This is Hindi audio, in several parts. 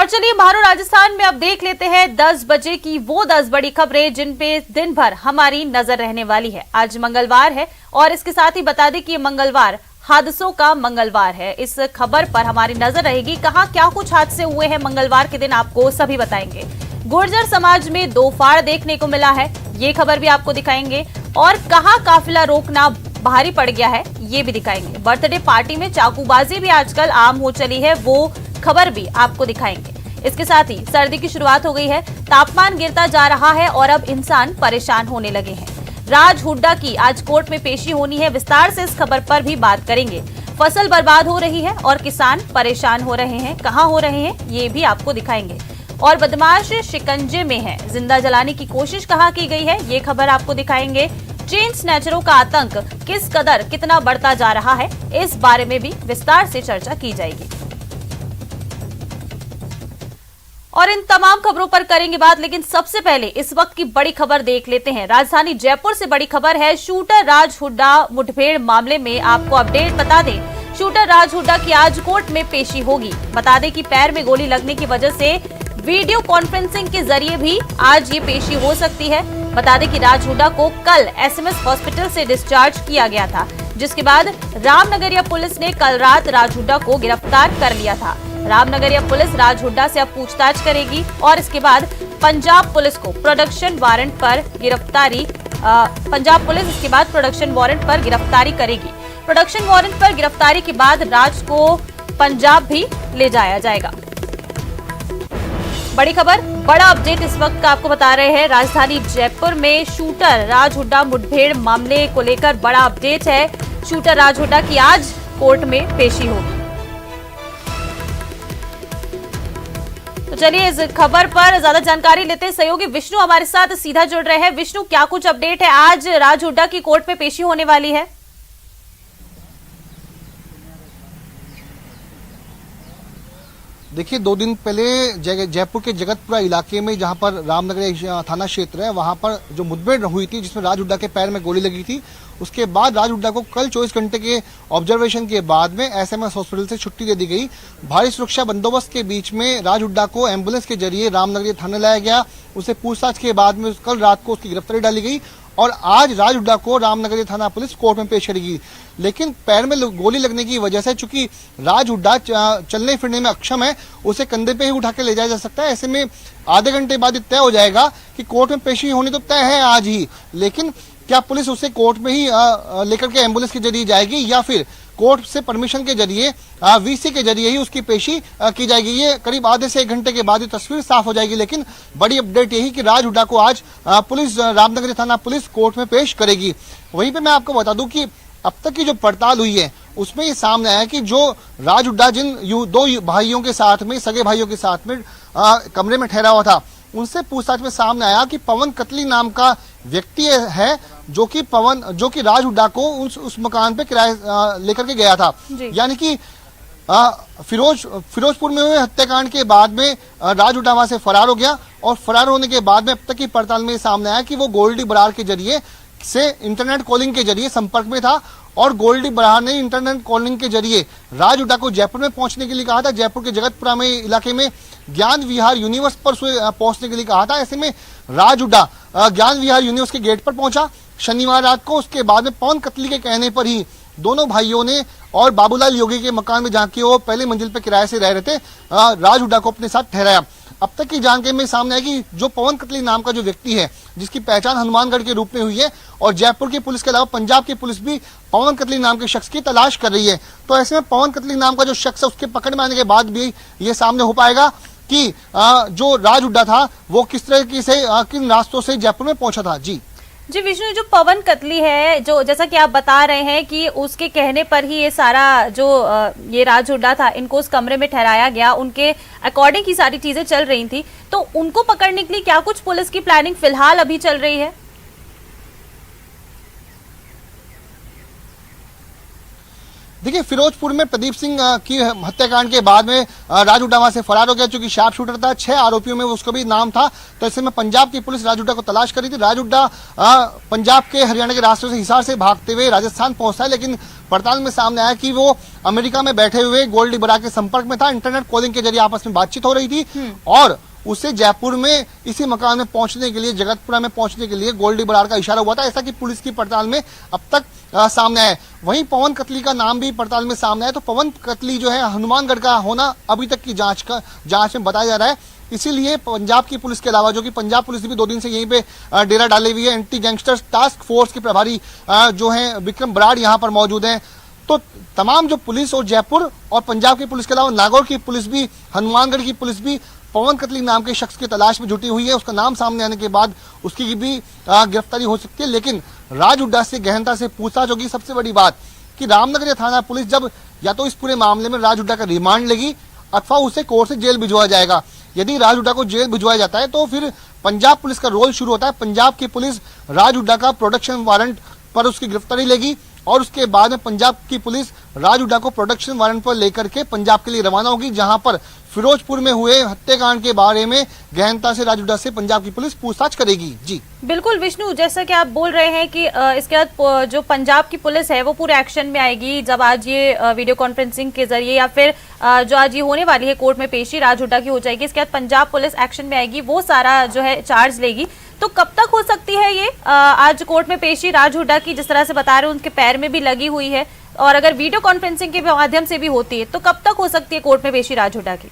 चलिए मारो राजस्थान में अब देख लेते हैं 10 बजे की वो 10 बड़ी खबरें जिन पे दिन भर हमारी नजर रहने वाली है। आज मंगलवार है और इसके साथ ही बता दें कि ये मंगलवार हादसों का मंगलवार है। इस खबर पर हमारी नजर रहेगी, कहां क्या कुछ हादसे हुए हैं मंगलवार के दिन आपको सभी बताएंगे। गुर्जर समाज में 2 फाड़ देखने को मिला है, ये खबर भी आपको दिखाएंगे। और कहां काफिला रोकना भारी पड़ गया है, ये भी दिखाएंगे। बर्थडे पार्टी में चाकूबाजी भी आजकल आम हो चली है, वो खबर भी आपको दिखाएंगे। इसके साथ ही सर्दी की शुरुआत हो गई है, तापमान गिरता जा रहा है और अब इंसान परेशान होने लगे हैं। राज हुड्डा की आज कोर्ट में पेशी होनी है, विस्तार से इस खबर पर भी बात करेंगे। फसल बर्बाद हो रही है और किसान परेशान हो रहे हैं, कहां हो रहे हैं ये भी आपको दिखाएंगे। और बदमाश शिकंजे में है, जिंदा जलाने की कोशिश कहां की गई है, ये खबर आपको दिखाएंगे। चेन स्नैचरों का आतंक किस कदर कितना बढ़ता जा रहा है, इस बारे में भी विस्तार से चर्चा की जाएगी। और इन तमाम खबरों पर करेंगे बात, लेकिन सबसे पहले इस वक्त की बड़ी खबर देख लेते हैं। राजधानी जयपुर से बड़ी खबर है, शूटर राज हुड्डा मुठभेड़ मामले में आपको अपडेट बता दें। शूटर राज हुड्डा की आज कोर्ट में पेशी होगी। बता दें कि पैर में गोली लगने की वजह से वीडियो कॉन्फ्रेंसिंग के जरिए भी आज ये पेशी हो सकती है। बता दें कि राज हुड्डा को कल एसएमएस हॉस्पिटल से डिस्चार्ज किया गया था, जिसके बाद रामनगरिया पुलिस ने कल रात राज हुड्डा को गिरफ्तार कर लिया था। रामनगरिया पुलिस राज हुड्डा से अब पूछताछ करेगी और इसके बाद पंजाब पुलिस को प्रोडक्शन वारंट पर गिरफ्तारी करेगी। प्रोडक्शन वारंट पर गिरफ्तारी के बाद राज को पंजाब भी ले जाया जाएगा। बड़ी खबर, बड़ा अपडेट इस वक्त का आपको बता रहे हैं। राजधानी जयपुर में शूटर राज हुड्डा मुठभेड़ मामले को लेकर बड़ा अपडेट है। शूटर राज हुड्डा की आज कोर्ट में पेशी होगी। तो चलिए इस खबर पर ज्यादा जानकारी लेते हैं। सहयोगी विष्णु हमारे साथ सीधा जुड़ रहे हैं। विष्णु, क्या कुछ अपडेट है, आज राज हुड्डा की कोर्ट में पेशी होने वाली है? देखिए, 2 दिन पहले जयपुर के जगतपुरा इलाके में, जहां पर रामनगर थाना क्षेत्र है, वहां पर जो मुठभेड़ हुई थी जिसमें राज हुड्डा के पैर में गोली लगी थी, उसके बाद राज हुड्डा को कल 24 घंटे के ऑब्जर्वेशन के बाद में एसएमएस हॉस्पिटल से छुट्टी दे दी गई। भारी सुरक्षा बंदोबस्त के बीच में राज हुड्डा को एम्बुलेंस के जरिए रामनगर थाने लाया गया। उसे पूछताछ के बाद में कल रात को उसकी गिरफ्तारी डाली गई और आज राज हुड्डा को रामनगर थाना पुलिस कोर्ट में पेश करेगी। लेकिन पैर में गोली लगने की वजह से चूंकि राज हुड्डा चलने फिरने में अक्षम है, उसे कंधे पे ही उठा के ले जाया जा सकता है। ऐसे में आधे घंटे बाद तय हो जाएगा कि कोर्ट में पेशी होनी तो तय है आज ही, लेकिन क्या पुलिस उसे कोर्ट में ही लेकर के एम्बुलेंस के जरिए जाएगी या फिर कोर्ट से परमिशन के जरिए वीसी के जरिए ही उसकी पेशी की जाएगी। ये करीब आधे से 1 घंटे के बाद ये तस्वीर साफ हो जाएगी। लेकिन बड़ी अपडेट यही कि राज हुड्डा को आज पुलिस रामनगर थाना पुलिस कोर्ट में पेश करेगी। वहीं पे मैं आपको बता दूं कि अब तक की जो पड़ताल हुई है उसमें ये सामने आया कि जो राज हुड्डा जिन 2 भाइयों के साथ में, सगे भाइयों के साथ में कमरे में ठहरा हुआ था, उनसे पूछताछ में सामने आया कि पवन कतली नाम का व्यक्ति है जो कि राज हुड्डा को उस मकान पे किराए लेकर के गया था। यानी कि फिरोजपुर में हुए हत्याकांड के बाद में राज हुड्डा वहां से फरार हो गया और फरार होने के बाद में अब तक की पड़ताल में सामने आया कि वो गोल्डी बरार के जरिए से इंटरनेट कॉलिंग के जरिए संपर्क में था और गोल्डी बरार ने इंटरनेट कॉलिंग के जरिए राज हुड्डा को जयपुर में पहुंचने के लिए कहा था। जयपुर के जगतपुरा में इलाके में ज्ञान विहार यूनिवर्स पर पहुंचने के लिए कहा था। ऐसे में राज हुड्डा ज्ञान विहार यूनिवर्स के गेट पर पहुंचा शनिवार रात को। उसके बाद में पवन कतली के कहने पर ही दोनों भाइयों ने और बाबूलाल योगी के मकान में जाके वो पहले मंजिल पर किराए से रह रहे थे, राज हुड्डा को अपने साथ ठहराया। अब तक की जानकारी में सामने आई कि जो पवन कतली नाम का जो व्यक्ति है, जिसकी पहचान हनुमानगढ़ के रूप में हुई है और जयपुर की पुलिस के अलावा पंजाब की पुलिस भी पवन कतली नाम के शख्स की तलाश कर रही है। तो ऐसे में पवन कतली नाम का जो शख्स है उसके पकड़ में आने के बाद भी ये सामने हो पाएगा कि जो राज हुड्डा था वो किस तरीके से किन रास्तों से जयपुर में पहुंचा था। जी विष्णु, जो पवन कतली है, जो जैसा कि आप बता रहे हैं कि उसके कहने पर ही ये सारा जो ये राज हुड्डा था, इनको उस कमरे में ठहराया गया, उनके अकॉर्डिंग ही सारी चीजें चल रही थी, तो उनको पकड़ने के लिए क्या कुछ पुलिस की प्लानिंग फिलहाल अभी चल रही है? देखिए, फिरोजपुर में प्रदीप सिंह की हत्याकांड के बाद में राज हुड्डा वहां से फरार हो गया। चूंकि शार्प शूटर था, 6 आरोपियों में उसका भी नाम था, तो ऐसे में पंजाब की पुलिस राज हुड्डा को तलाश कर रही थी। राज हुड्डा पंजाब के हरियाणा के रास्ते से हिसार से भागते हुए राजस्थान पहुंचता है, लेकिन पड़ताल में सामने आया कि वो अमेरिका में बैठे हुए गोल्डी बरार के संपर्क में था, इंटरनेट कॉलिंग के जरिए आपस में बातचीत हो रही थी और उसे जयपुर में इसी मकान में पहुंचने के लिए, जगतपुरा में पहुंचने के लिए गोल्डी बरार का इशारा हुआ था, ऐसा कि पुलिस की पड़ताल में अब तक सामने आया। वहीं पवन कतली का नाम भी पड़ताल में सामने आया, तो पवन कतली जो है हनुमानगढ़ का होना अभी तक की जांच में बताया जा रहा है। इसीलिए पंजाब की पुलिस के अलावा, जो कि पंजाब पुलिस भी 2 दिन से यहीं पे डेरा डाले हुई है, एंटी गैंगस्टर्स टास्क फोर्स के प्रभारी जो हैं विक्रम बराड़ यहाँ पर मौजूद हैं। तो तमाम जो पुलिस और जयपुर और पंजाब की पुलिस के अलावा नागौर की पुलिस भी, हनुमानगढ़ की पुलिस भी पवन कतली नाम के शख्स की तलाश में जुटी हुई है। उसका नाम सामने आने के बाद उसकी भी गिरफ्तारी हो सकती है, लेकिन राज हुड्डा से गहनता से पूछताछ होगी। सबसे बड़ी बात कि रामनगर थाना पुलिस जब या तो इस पूरे मामले में राज हुड्डा का रिमांड लेगी अथवा उसे कोर्ट से जेल भिजवाया जाएगा। यदि राज हुड्डा को जेल भिजवाया जाता है तो फिर पंजाब पुलिस का रोल शुरू होता है। पंजाब की पुलिस राज हुड्डा का प्रोडक्शन वारंट पर उसकी गिरफ्तारी लेगी और उसके बाद में पंजाब की पुलिस राज हुड्डा को प्रोडक्शन वारंट पर लेकर के पंजाब के लिए रवाना होगी, जहां पर फिरोजपुर में हुए हत्याकांड के बारे में गहनता से राज हुड्डा से पंजाब की पुलिस पूछताछ करेगी। जी बिल्कुल विष्णु, जैसा कि आप बोल रहे हैं कि इसके बाद जो पंजाब की पुलिस है वो पूरे एक्शन में आएगी जब आज ये वीडियो कॉन्फ्रेंसिंग के जरिए या फिर जो आज ये होने वाली है कोर्ट में पेशी राज हुड्डा की हो जाएगी। इसके बाद पंजाब पुलिस एक्शन में आएगी, वो सारा जो है चार्ज लेगी। तो कब तक हो सकती है ये आज कोर्ट में पेशी राज हुड्डा की? जिस तरह से बता रहे हैं उनके पैर में भी लगी हुई है और अगर वीडियो कॉन्फ्रेंसिंग के माध्यम से भी होती है तो कब तक हो सकती है कोर्ट में पेशी राज हुड्डा की?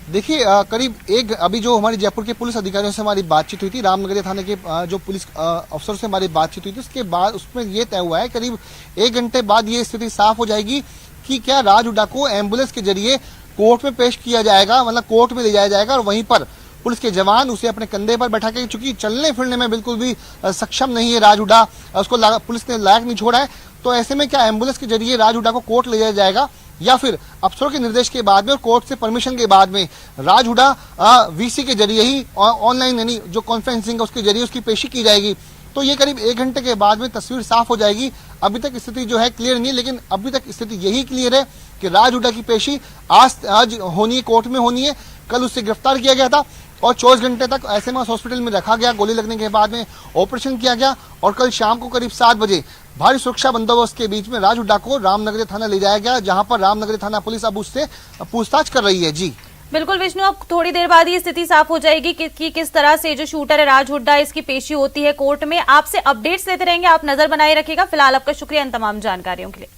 देखिए करीब एक अभी जो हमारी जयपुर के पुलिस अधिकारियों से हमारी बातचीत हुई थी, रामनगर थाने के जो पुलिस अफसर से हमारी बातचीत हुई थी, उसके बाद उसमें ये तय हुआ है करीब 1 घंटे बाद ये स्थिति साफ हो जाएगी कि क्या राज हुड्डा को एम्बुलेंस के जरिए कोर्ट में पेश किया जाएगा, मतलब कोर्ट में ले जाया जाएगा और वहीं पर पुलिस के जवान उसे अपने कंधे पर बैठा के, चूंकि चलने फिरने में बिल्कुल भी सक्षम नहीं है राज हुड्डा, उसको पुलिस ने लायक नहीं छोड़ा है, तो ऐसे में क्या एम्बुलेंस के जरिए राज हुड्डा को कोर्ट ले जाया जाएगा या फिर अफसरों के निर्देश के बाद में और कोर्ट से परमिशन के बाद में राज हुड्डा वीसी के जरिए ही ऑनलाइन यानी जो कॉन्फ्रेंसिंग है उसके जरिए उसकी पेशी की जाएगी। तो ये करीब 1 घंटे के बाद में तस्वीर साफ हो जाएगी। अभी तक स्थिति जो है क्लियर नहीं है, लेकिन अभी तक स्थिति यही क्लियर है कि राज हुड्डा की पेशी आज होनी है, कोर्ट में होनी है। कल उससे गिरफ्तार किया गया था और 24 घंटे तक एसएमएस हॉस्पिटल में रखा गया, गोली लगने के बाद में ऑपरेशन किया गया और कल शाम को करीब 7 बजे भारी सुरक्षा बंदोबस्त के बीच में राज हुड्डा को रामनगर थाना ले जाया गया, जहां पर रामनगर थाना पुलिस अब उससे पूछताछ कर रही है। जी बिल्कुल विष्णु, अब थोड़ी देर बाद ये स्थिति साफ हो जाएगी कि किस तरह से जो शूटर है राज हुड्डा इसकी पेशी होती है कोर्ट में। आपसे अपडेट्स लेते रहेंगे, आप नजर बनाए रखिएगा। फिलहाल आपका शुक्रिया इन तमाम जानकारियों के लिए।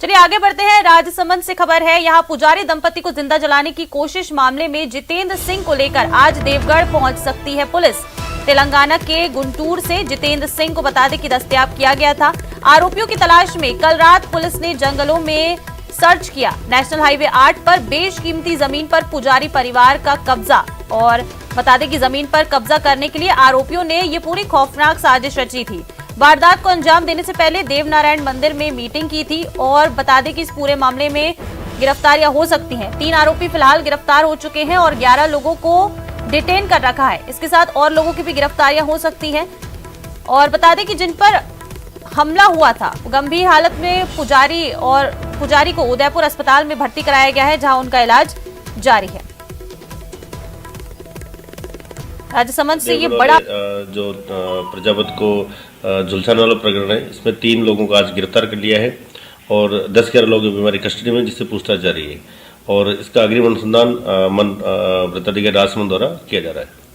चलिए आगे बढ़ते हैं। राजसमंद से खबर है, यहाँ पुजारी दंपति को जिंदा जलाने की कोशिश मामले में जितेंद्र सिंह को लेकर आज देवगढ़ पहुंच सकती है पुलिस। तेलंगाना के गुंटूर से जितेंद्र सिंह को बता दें कि दस्तयाब किया गया था। आरोपियों की तलाश में कल रात पुलिस ने जंगलों में सर्च किया। नेशनल हाईवे 8 पर बेशकीमती जमीन पर पुजारी परिवार का कब्जा, और बता दें कि जमीन पर कब्जा करने के लिए आरोपियों ने ये पूरी खौफनाक साजिश रची थी। वारदात को अंजाम देने से पहले देवनारायण मंदिर में मीटिंग की थी और बता दें कि इस पूरे मामले में गिरफ्तारियां हो सकती हैं। 3 आरोपी फिलहाल गिरफ्तार हो चुके हैं और 11 लोगों को डिटेन कर रखा है। इसके साथ और लोगों की भी गिरफ्तारियां हो सकती हैं। और बता दें कि जिन पर हमला हुआ था गंभीर हालत में पुजारी को उदयपुर अस्पताल में भर्ती कराया गया है, जहां उनका इलाज जारी है। राजसमंद से ये बड़ा जो प्रजापति को झुलसाने वाला प्रकरण है, इसमें 3 लोगों को आज गिरफ्तार कर लिया है और 10-11 लोग हमारी कस्टडी में, जिससे पूछताछ जारी है और इसका अग्रिम अनुसंधान वृत्ताधिकारी राजसमंद द्वारा किया जा रहा है।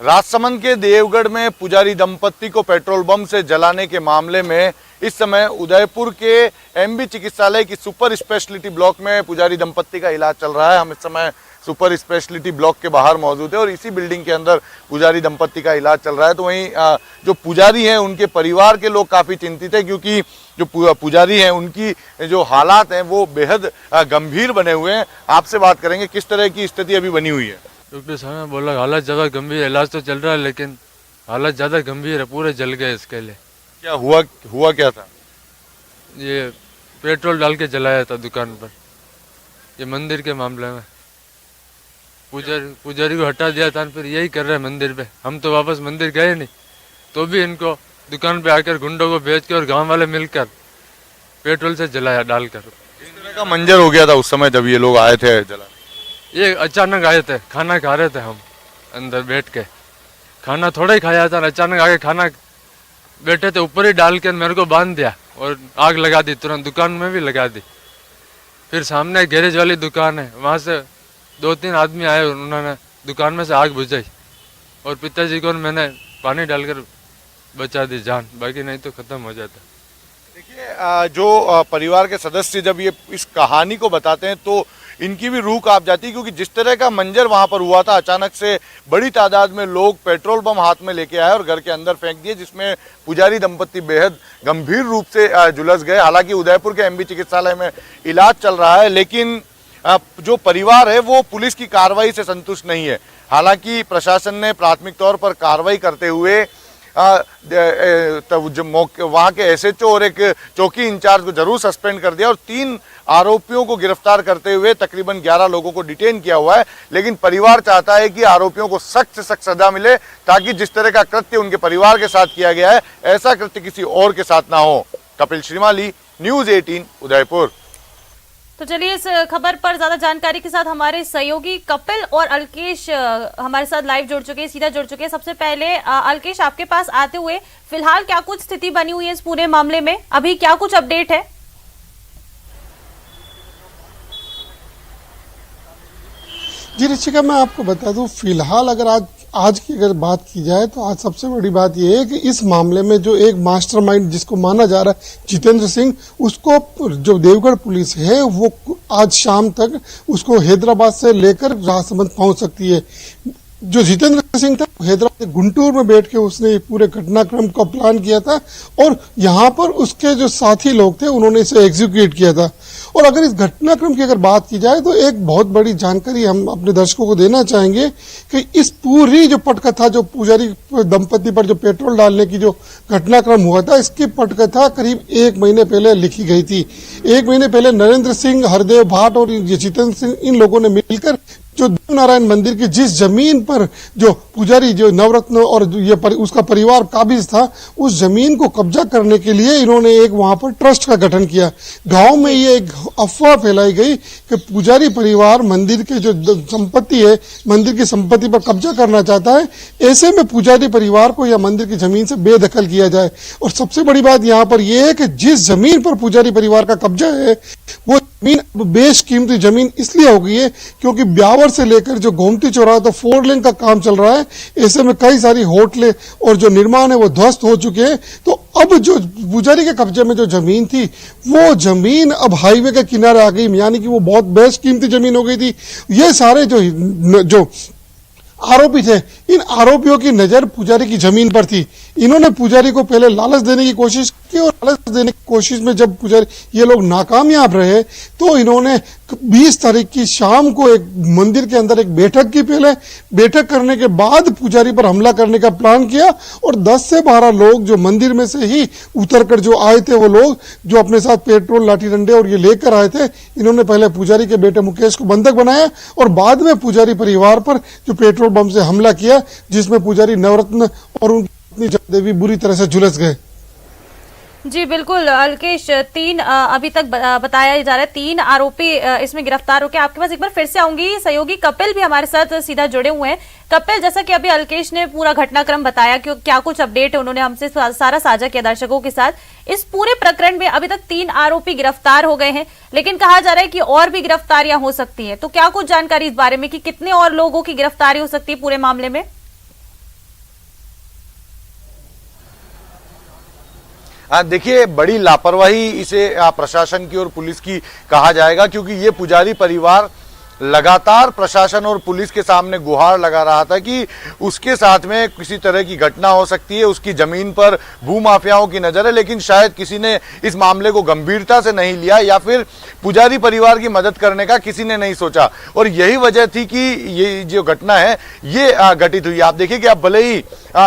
राजसमंद के देवगढ़ में पुजारी दंपत्ति को पेट्रोल बम से जलाने के मामले में इस समय उदयपुर के एमबी चिकित्सालय की सुपर स्पेशलिटी ब्लॉक में पुजारी दंपत्ति का इलाज चल रहा है। हम इस समय सुपर स्पेशलिटी ब्लॉक के बाहर मौजूद है और इसी बिल्डिंग के अंदर पुजारी दंपत्ति का इलाज चल रहा है। तो वहीं जो पुजारी हैं उनके परिवार के लोग काफ़ी चिंतित हैं, क्योंकि जो पुजारी हैं उनकी जो हालात हैं वो बेहद गंभीर बने हुए हैं। आपसे बात करेंगे किस तरह की स्थिति अभी बनी हुई है। डॉक्टर साहब ने बोला हालत ज़्यादा गंभीर है, इलाज तो चल रहा है लेकिन हालत ज़्यादा गंभीर है, पूरे जल गए इसके लिए। क्या हुआ क्या था? ये पेट्रोल डाल के जलाया था दुकान पर, ये मंदिर के मामले में। पुजारी को हटा दिया था, फिर यही कर रहे हैं मंदिर पे। हम तो वापस मंदिर गए नहीं, तो भी इनको दुकान पे आकर गुंडों को भेज के और गाँव वाले मिलकर पेट्रोल से जलाया डालकर। इस तरह का मंजर हो गया था उस समय जब ये लोग आए थे जलाने। ये अचानक आए थे, खाना खा रहे थे हम अंदर बैठ के, खाना थोड़ा ही खाया था, अचानक आके खाना बैठे थे ऊपर ही डाल कर मेरे को बांध दिया और आग लगा दी, तुरंत दुकान में भी लगा दी। फिर सामने गैरेज वाली दुकान है, वहाँ से 2-3 आदमी आए, उन्होंने दुकान में से आग बुझाई और पिताजी को मैंने पानी डालकर बचा दी जान, बाकी नहीं तो खत्म हो जाता। देखिए, जो परिवार के सदस्य जब ये इस कहानी को बताते हैं तो इनकी भी रूह कांप जाती है, क्योंकि जिस तरह का मंजर वहां पर हुआ था, अचानक से बड़ी तादाद में लोग पेट्रोल बम हाथ में लेके आए और घर के अंदर फेंक दिए, जिसमें पुजारी दंपत्ति बेहद गंभीर रूप से झुलस गए। हालांकि उदयपुर के एमबी चिकित्सालय में इलाज चल रहा है, लेकिन जो परिवार है वो पुलिस की कार्रवाई से संतुष्ट नहीं है। हालांकि प्रशासन ने प्राथमिक तौर पर कार्रवाई करते हुए वहाँ के एसएचओ और एक चौकी इंचार्ज को जरूर सस्पेंड कर दिया और 3 आरोपियों को गिरफ्तार करते हुए तकरीबन 11 लोगों को डिटेन किया हुआ है। लेकिन परिवार चाहता है कि आरोपियों को सख्त से सख्त सजा मिले, ताकि जिस तरह का कृत्य उनके परिवार के साथ किया गया है, ऐसा कृत्य किसी और के साथ ना हो। कपिल श्रीमाली, न्यूज़ 18 उदयपुर। तो चलिए इस खबर पर ज्यादा जानकारी के साथ हमारे सहयोगी कपिल और अल्केश हमारे साथ लाइव जुड़ चुके हैं, सीधा जुड़ चुके हैं। सबसे पहले अल्केश, आपके पास आते हुए फिलहाल क्या कुछ स्थिति बनी हुई है इस पूरे मामले में, अभी क्या कुछ अपडेट है? जी ऋषिका, मैं आपको बता दूं, फिलहाल अगर आज की अगर बात की जाए तो आज सबसे बड़ी बात यह है कि इस मामले में जो एक मास्टरमाइंड जिसको माना जा रहा है जितेंद्र सिंह, उसको जो देवगढ़ पुलिस है वो आज शाम तक उसको हैदराबाद से लेकर राजसमंद पहुंच सकती है। जो जितेंद्र सिंह था, हैदराबाद गुंटूर में बैठ के उसने पूरे घटनाक्रम का प्लान किया था और यहाँ पर उसके जो साथी लोग थे उन्होंने इसे एग्जीक्यूट किया था। और अगर इस घटनाक्रम की अगर बात की जाए तो एक बहुत बड़ी जानकारी हम अपने दर्शकों को देना चाहेंगे कि इस पूरी जो पटकथा, जो पुजारी दंपति पर जो पेट्रोल डालने की जो घटनाक्रम हुआ था, इसकी पटकथा करीब 1 महीने पहले लिखी गई थी। 1 महीने पहले नरेंद्र सिंह, हरदेव भाट और जितेंद्र सिंह, इन लोगों ने मिलकर जो देवनारायण मंदिर की जिस जमीन पर जो पुजारी जो नवरत्न और ये उसका परिवार काबिज था, उस जमीन को कब्जा करने के लिए इन्होंने एक वहां पर ट्रस्ट का गठन किया। गांव में ये एक अफवाह फैलाई गई कि पुजारी परिवार मंदिर के जो संपत्ति है, मंदिर की संपत्ति पर कब्जा करना चाहता है। ऐसे में पुजारी परिवार को या मंदिर की जमीन से बेदखल किया जाए। और सबसे बड़ी बात यहाँ पर यह है कि जिस जमीन पर पुजारी परिवार का कब्जा है वो जमीन बेशकीमती जमीन इसलिए हो गई है क्योंकि ब्यावर से लेकर जो गोमती चौराहा तो 4 लेन का काम चल रहा है। ऐसे में कई सारी होटलें और जो निर्माण है वो ध्वस्त हो चुके हैं। तो अब जो पुजारी के कब्जे में जो जमीन थी वो जमीन अब हाईवे के किनारे आ गई, यानी कि वो बहुत बेशकीमती जमीन हो गई थी। ये सारे जो आरोपी थे, इन आरोपियों की नजर पुजारी की जमीन पर थी। इन्होंने पुजारी को पहले लालच देने की कोशिश की और लालच देने की कोशिश में जब पुजारी ये लोग नाकामयाब रहे तो इन्होंने 20 तारीख की शाम को एक मंदिर के अंदर एक बैठक की। पहले बैठक करने के बाद पुजारी पर हमला करने का प्लान किया और 10 से 12 लोग जो मंदिर में से ही उतरकर जो आए थे, वो लोग जो अपने साथ पेट्रोल, लाठी डंडे और ये लेकर आए थे, इन्होंने पहले पुजारी के बेटे मुकेश को बंधक बनाया और बाद में पुजारी परिवार पर जो पेट्रोल बम से हमला किया, जिसमें पुजारी नवरत्न और उनकी पत्नी जयदेवी बुरी तरह से झुलस गए। जी बिल्कुल अल्केश, 3 अभी तक बताया जा रहा है 3 आरोपी इसमें गिरफ्तार होकर। आपके पास एक बार फिर से आऊंगी, सहयोगी कपिल भी हमारे साथ सीधा जुड़े हुए हैं। कपिल, जैसा कि अभी अल्केश ने पूरा घटनाक्रम बताया कि क्या कुछ अपडेट है, उन्होंने हमसे सारा साझा किया दर्शकों के साथ। इस पूरे प्रकरण में अभी तक 3 आरोपी गिरफ्तार हो गए हैं, लेकिन कहा जा रहा है कि और भी गिरफ्तारियां हो सकती है। तो क्या कुछ जानकारी इस बारे में कि कितने और लोगों की गिरफ्तारी हो सकती है पूरे मामले में? देखिए, बड़ी लापरवाही इसे प्रशासन की और पुलिस की कहा जाएगा, क्योंकि ये पुजारी परिवार लगातार प्रशासन और पुलिस के सामने गुहार लगा रहा था कि उसके साथ में किसी तरह की घटना हो सकती है, उसकी जमीन पर भूमाफियाओं की नजर है। लेकिन शायद किसी ने इस मामले को गंभीरता से नहीं लिया या फिर पुजारी परिवार की मदद करने का किसी ने नहीं सोचा, और यही वजह थी कि ये जो घटना है ये घटित हुई। आप देखिए कि अब भले ही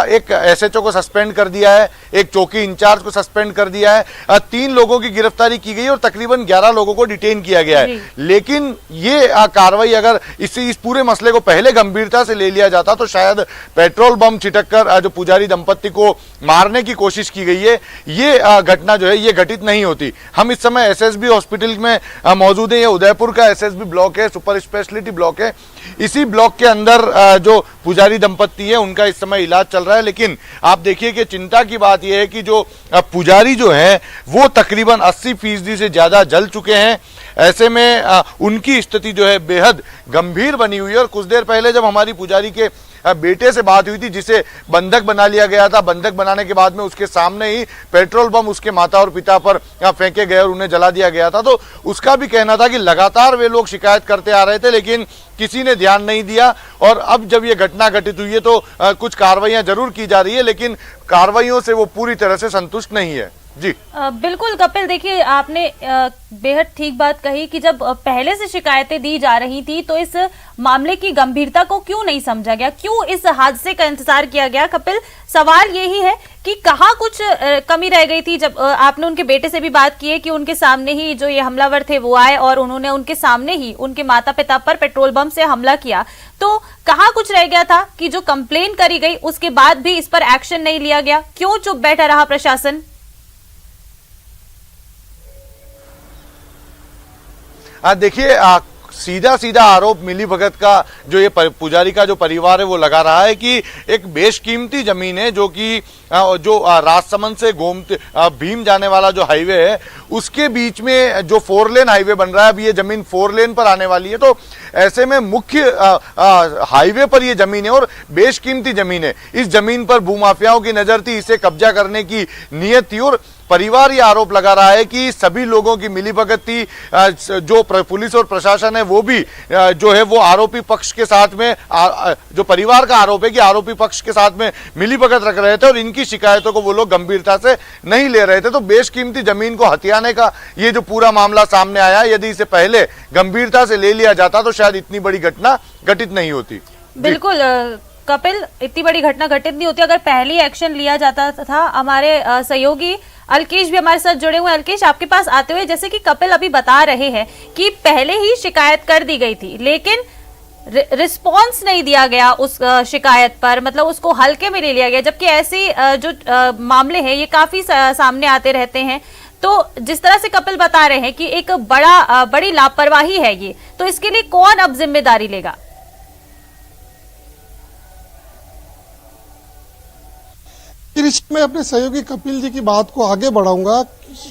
एक एसएचओ को सस्पेंड कर दिया है, एक चौकी इंचार्ज को सस्पेंड कर दिया है, 3 लोगों की गिरफ्तारी की गई और तकरीबन 11 लोगों को डिटेन किया गया है। लेकिन ये कार्रवाई अगर इस पूरे मसले को पहले गंभीरता से ले लिया जाता तो शायद पेट्रोल बम छिटककर जो पुजारी दंपत्ति को मारने की कोशिश की गई है, ये घटना जो है ये घटित नहीं होती। हम इस समय एसएसबी हॉस्पिटल में मौजूद हैं। ये उदयपुर का एसएसबी ब्लॉक है, सुपर स्पेशलिटी ब्लॉक है। इसी ब्लॉक के अंदर जो पुजारी दंपत्ति है उनका इस समय इलाज चल रहा है। लेकिन आप देखिए कि चिंता की बात यह है कि जो पुजारी जो है वो तकरीबन 80% से ज्यादा जल चुके हैं। ऐसे में उनकी स्थिति जो है बेहद गंभीर बनी हुई है। और कुछ देर पहले जब हमारी पुजारी के बेटे से बात हुई थी, जिसे बंधक बना लिया गया था, बंधक बनाने के बाद में उसके सामने ही पेट्रोल बम उसके माता और पिता पर फेंके गए और उन्हें जला दिया गया था, तो उसका भी कहना था कि लगातार वे लोग शिकायत करते आ रहे थे लेकिन किसी ने ध्यान नहीं दिया। और अब जब ये घटना घटित हुई है तो कुछ कार्रवाइयां जरूर की जा रही है, लेकिन कार्रवाइयों से वो पूरी तरह से संतुष्ट नहीं है। जी बिल्कुल कपिल, देखिए आपने बेहद ठीक बात कही कि जब पहले से शिकायतें दी जा रही थी तो इस मामले की गंभीरता को क्यों नहीं समझा गया, क्यों इस हादसे का इंतजार किया गया। कपिल, सवाल यही है कि कहाँ कुछ कमी रह गई थी। जब आपने उनके बेटे से भी बात की है कि उनके सामने ही जो ये हमलावर थे वो आए और उन्होंने उनके सामने ही उनके माता पिता पर पेट्रोल बम से हमला किया, तो कहाँ कुछ रह गया था कि जो कंप्लेन करी गई उसके बाद भी इस पर एक्शन नहीं लिया गया, क्यों चुप बैठा रहा प्रशासन? देखिए सीधा सीधा आरोप मिलीभगत का जो ये पुजारी का जो परिवार है वो लगा रहा है कि एक बेशकीमती जमीन है जो कि जो राजसमंद से गोमती भीम जाने वाला जो हाईवे है उसके बीच में जो 4 लेन हाईवे बन रहा है, अब ये जमीन 4 लेन पर आने वाली है। तो ऐसे में मुख्य हाईवे पर ये जमीन है और बेशकीमती जमीन है। इस जमीन पर भूमाफियाओं की नजर थी, इसे कब्जा करने की नीयत थी और परिवार ये आरोप लगा रहा है कि सभी लोगों की मिलीभगत थी। जो पुलिस और प्रशासन है वो भी जो है वो आरोपी पक्ष के साथ में जो परिवार का आरोप है कि आरोपी पक्ष के साथ में मिलीभगत रख रहे थे और इनकी शिकायतों को वो लोग गंभीरता से नहीं ले रहे थे। तो बेशकीमती जमीन को हथियाने का ये जो पूरा मामला सामने आया, यदि इसे पहले गंभीरता से ले लिया जाता तो शायद इतनी बड़ी घटना घटित नहीं होती। बिल्कुल कपिल, इतनी बड़ी घटना घटित नहीं होती अगर पहले ही एक्शन लिया जाता था। हमारे सहयोगी अलकेश भी हमारे साथ जुड़े हुए। अलकेश, आपके पास आते हुए जैसे कि कपिल अभी बता रहे हैं कि पहले ही शिकायत कर दी गई थी लेकिन रिस्पॉन्स नहीं दिया गया उस शिकायत पर, मतलब उसको हल्के में ले लिया गया, जबकि ऐसे जो मामले हैं ये काफी सामने आते रहते हैं। तो जिस तरह से कपिल बता रहे हैं कि एक बड़ी लापरवाही है ये, तो इसके लिए कौन अब जिम्मेदारी लेगा? मैं अपने सहयोगी कपिल जी की बात को आगे बढ़ाऊंगा।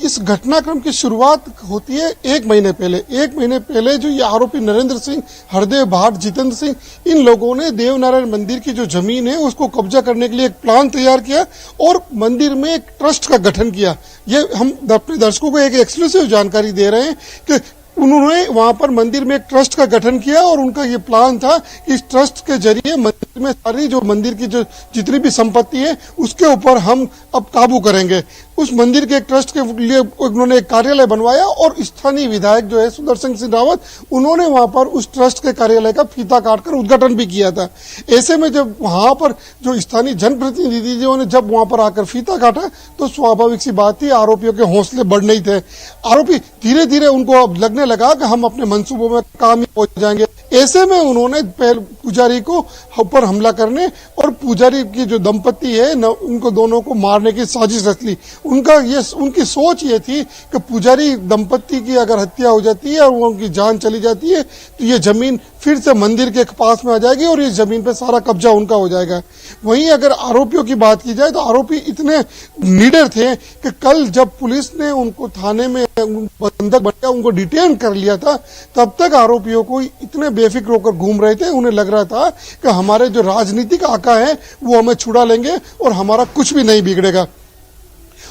इस घटनाक्रम की शुरुआत होती है 1 महीने पहले। 1 महीने पहले जो ये आरोपी नरेंद्र सिंह, हरदेव भाट, जितेंद्र सिंह, इन लोगों ने देवनारायण मंदिर की जो जमीन है उसको कब्जा करने के लिए एक प्लान तैयार किया और मंदिर में एक ट्रस्ट का गठन किया। ये हम अपने दर्शकों को एक एक्सक्लूसिव जानकारी दे रहे हैं कि उन्होंने वहां पर मंदिर में एक ट्रस्ट का गठन किया और उनका ये प्लान था कि इस ट्रस्ट के जरिए मंदिर में सारी जो मंदिर की जो जितनी भी संपत्ति है उसके ऊपर हम अब काबू करेंगे। उस मंदिर के एक ट्रस्ट के लिए उन्होंने एक कार्यालय बनवाया और स्थानीय विधायक जो है सुदर्शन सिंह रावत, उन्होंने वहां पर उस ट्रस्ट के कार्यालय का फीता काटकर उद्घाटन भी किया था। ऐसे में जब वहां पर जो स्थानीय जनप्रतिनिधियों ने जब वहां पर आकर फीता काटा तो स्वाभाविक सी बात थी, आरोपियों के हौसले बढ़ नहीं थे। आरोपी धीरे धीरे उनको अब लगने लगा कि हम अपने मंसूबों में कामयाब हो जाएंगे। ऐसे में उन्होंने पुजारी को ऊपर हमला करने और पुजारी की जो दंपत्ति है उनको दोनों को मारने की साजिश रच ली। उनकी सोच ये थी कि पुजारी दंपत्ति की अगर हत्या हो जाती है और उनकी जान चली जाती है तो ये जमीन फिर से मंदिर के पास में आ जाएगी और इस जमीन पे सारा कब्जा उनका हो जाएगा। वहीं अगर आरोपियों की बात की जाए तो आरोपी इतने निडर थे कि कल जब पुलिस ने उनको थाने में बंधक बनाया, उनको डिटेन कर लिया था, तब तक आरोपियों को इतने बेफिक्र होकर घूम रहे थे। उन्हें लग रहा था कि हमारे जो राजनीतिक आका है वो हमें छुड़ा लेंगे और हमारा कुछ भी नहीं बिगड़ेगा।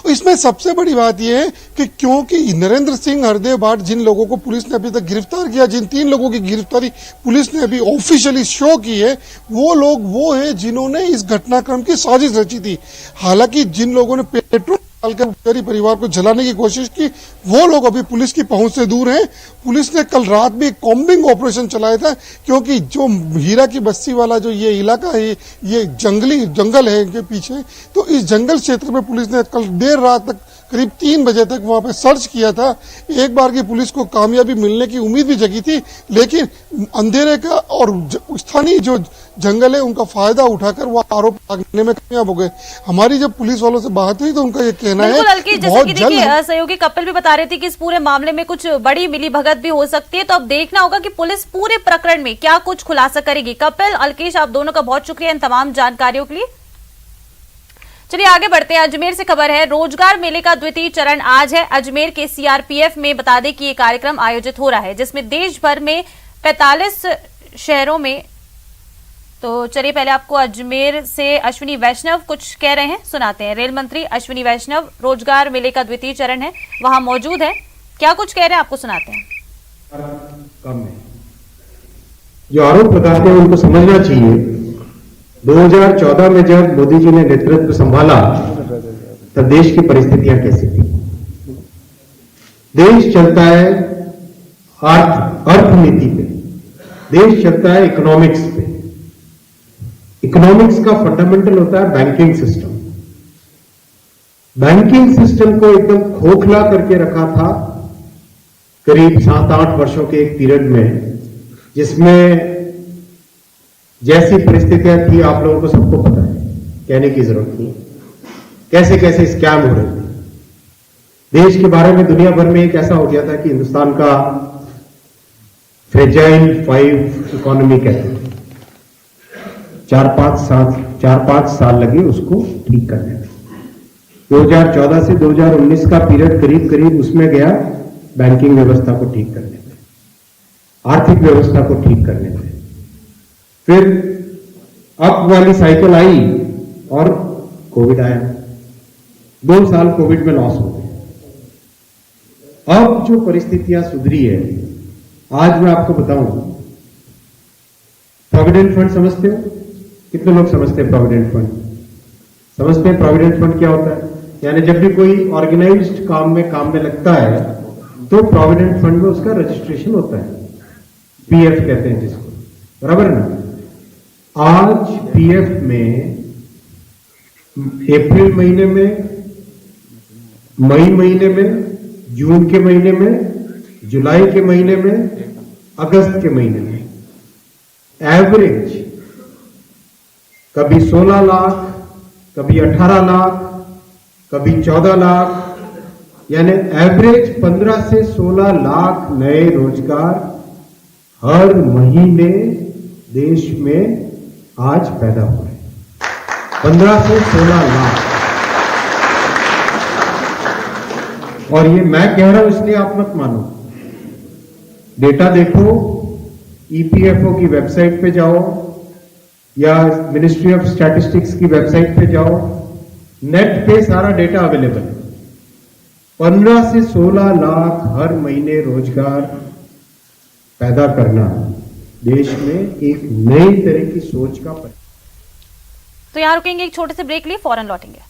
इसमें सबसे बड़ी बात यह है कि क्योंकि नरेंद्र सिंह, हरदेव भाट, जिन लोगों को पुलिस ने अभी तक गिरफ्तार किया, जिन 3 लोगों की गिरफ्तारी पुलिस ने अभी ऑफिशियली शो की है, वो लोग वो है जिन्होंने इस घटनाक्रम की साजिश रची थी। हालांकि जिन लोगों ने पेट्रोल डालकर पुजारी परिवार को जलाने की कोशिश की वो लोग अभी पुलिस की पहुंच से दूर हैं। पुलिस ने कल रात भी कॉम्बिंग ऑपरेशन चलाया था क्योंकि जो हीरा की बस्ती वाला जो ये इलाका है, ये जंगल है इनके पीछे, तो इस जंगल क्षेत्र में पुलिस ने कल देर रात तक करीब 3 बजे तक वहां पे सर्च किया था। एक बार की पुलिस को कामयाबी मिलने की उम्मीद भी जगी थी, लेकिन अंधेरे का और स्थानीय जो जंगल है उनका फायदा उठाकर वो आरोप लगाने में कामयाब हो गए। हमारी जब पुलिस वालों से बात हुई तो उनका ये कहना है बिल्कुल अलकी, जैसे कि देखिए सहयोगी कपिल भी बता रहे थे कि इस पूरे मामले में कुछ बड़ी मिलीभगत भी हो सकती है, तो अब देखना होगा कि पुलिस पूरे प्रकरण में क्या कुछ खुलासा करेगी। कपिल, अलकेश, आप दोनों का बहुत शुक्रिया इन तमाम जानकारियों के लिए। चलिए आगे बढ़ते हैं। अजमेर से खबर है, रोजगार मेले का द्वितीय चरण आज है। अजमेर के सीआरपीएफ में बता दें कि ये कार्यक्रम आयोजित हो रहा है जिसमें देश भर में 45 शहरों में। तो चलिए पहले आपको अजमेर से अश्विनी वैष्णव कुछ कह रहे हैं, सुनाते हैं। रेल मंत्री अश्विनी वैष्णव रोजगार मेले का द्वितीय चरण है, वहां मौजूद है, क्या कुछ कह रहे हैं आपको सुनाते हैं। कम है, जो आरोप लगाते हैं उनको समझना चाहिए। 2014 में जब मोदी जी ने नेतृत्व संभाला तब देश की परिस्थितियां कैसी थी। देश चलता है अर्थनीति पे, देश चलता है इकोनॉमिक्स पे। इकोनॉमिक्स का फंडामेंटल होता है बैंकिंग सिस्टम। बैंकिंग सिस्टम को एकदम खोखला करके रखा था करीब 7-8 वर्षों के एक पीरियड में, जिसमें जैसी परिस्थितियां थी आप लोगों को सबको पता है, कहने की जरूरत नहीं। कैसे कैसे स्कैम हो रहे थे देश के बारे में, दुनिया भर में एक ऐसा हो गया था कि हिंदुस्तान का फ्रेजाइल 5 इकोनॉमी कहते हैं। 4-5 साल लगे उसको ठीक करने में। 2014 से 2019 का पीरियड करीब करीब उसमें गया बैंकिंग व्यवस्था को ठीक करने में, आर्थिक व्यवस्था को ठीक करने में। फिर अप वाली साइकिल आई और कोविड आया, 2 साल कोविड में लॉस हो गए। अब जो परिस्थितियां सुधरी है, आज मैं आपको बताऊं, प्रोविडेंट फंड समझते हो? कितने लोग समझते हैं प्रोविडेंट फंड? समझते हैं प्रोविडेंट फंड क्या होता है? यानी जब भी कोई ऑर्गेनाइज्ड काम में लगता है तो प्रोविडेंट फंड में उसका रजिस्ट्रेशन होता है, पीएफ कहते हैं जिसको, बराबर ना। आज पीएफ में अप्रैल महीने में, मई महीने में, जून के महीने में, जुलाई के महीने में, अगस्त के महीने में एवरेज कभी 16 लाख, कभी 18 लाख, कभी 14 लाख, यानी एवरेज 15 से 16 लाख नए रोजगार हर महीने देश में आज पैदा हो रहे हैं। 15 से 16 लाख। और ये मैं कह रहा हूं इसलिए आप मत मानो, डेटा देखो, ईपीएफओ की वेबसाइट पे जाओ या मिनिस्ट्री ऑफ स्टैटिस्टिक्स की वेबसाइट पे जाओ, नेट पे सारा डेटा अवेलेबल है। 15 से 16 लाख हर महीने रोजगार पैदा करना देश में एक नई तरह की सोच का। तो यहाँ रुकेंगे एक छोटे से ब्रेक लिए, फौरन लौटेंगे।